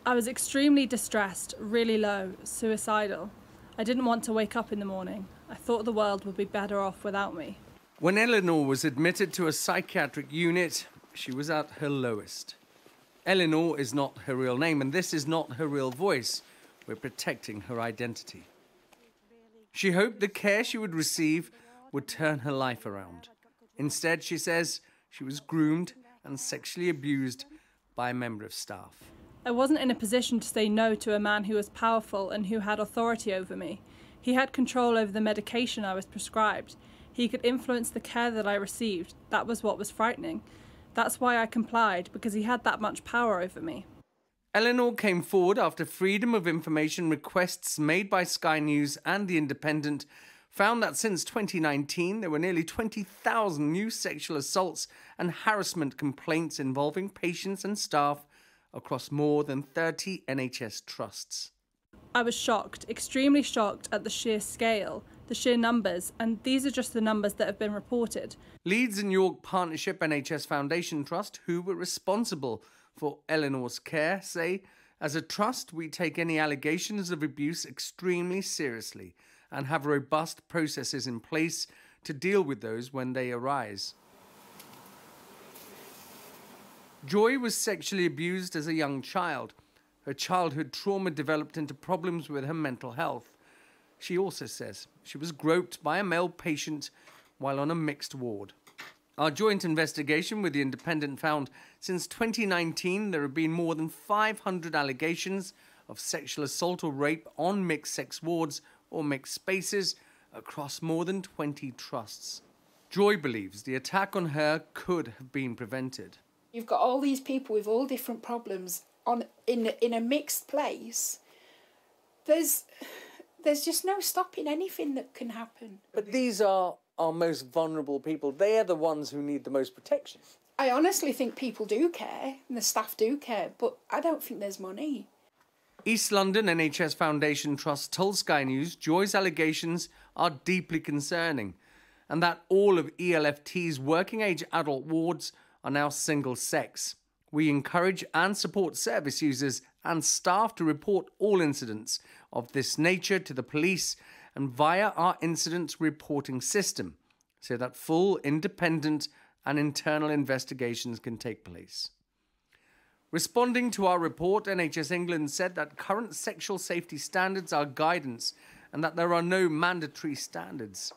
I was extremely distressed, really low, suicidal. I didn't want to wake up in the morning. I thought the world would be better off without me. When Eleanor was admitted to a psychiatric unit, she was at her lowest. Eleanor is not her real name, and this is not her real voice. We're protecting her identity. She hoped the care she would receive would turn her life around. Instead, she says she was groomed and sexually abused by a member of staff. I wasn't in a position to say no to a man who was powerful and who had authority over me. He had control over the medication I was prescribed. He could influence the care that I received. That was what was frightening. That's why I complied, because he had that much power over me. Eleanor came forward after Freedom of Information requests made by Sky News and The Independent found that since 2019 there were nearly 20,000 new sexual assaults and harassment complaints involving patients and staff across more than 30 NHS trusts. I was shocked, extremely shocked at the sheer scale, the sheer numbers, and these are just the numbers that have been reported. Leeds and York Partnership NHS Foundation Trust, who were responsible for Eleanor's care, say, as a trust, we take any allegations of abuse extremely seriously and have robust processes in place to deal with those when they arise. Joy was sexually abused as a young child. Her childhood trauma developed into problems with her mental health. She also says she was groped by a male patient while on a mixed ward. Our joint investigation with The Independent found since 2019 there have been more than 500 allegations of sexual assault or rape on mixed sex wards or mixed spaces across more than 20 trusts. Joy believes the attack on her could have been prevented. You've got all these people with all different problems in a mixed place. There's just no stopping anything that can happen. But these are our most vulnerable people. They are the ones who need the most protection. I honestly think people do care, and the staff do care, but I don't think there's money. East London NHS Foundation Trust told Sky News Joy's allegations are deeply concerning and that all of ELFT's working-age adult wards are now single-sex. We encourage and support service users and staff to report all incidents of this nature to the police and via our incident reporting system so that full, independent and internal investigations can take place. Responding to our report, NHS England said that current sexual safety standards are guidance and that there are no mandatory standards.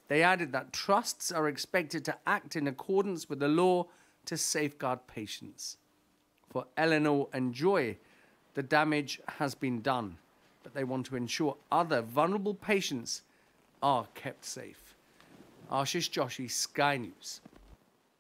They added that trusts are expected to act in accordance with the law to safeguard patients. For Eleanor and Joy, the damage has been done, but they want to ensure other vulnerable patients are kept safe. Ashish Joshi, Sky News.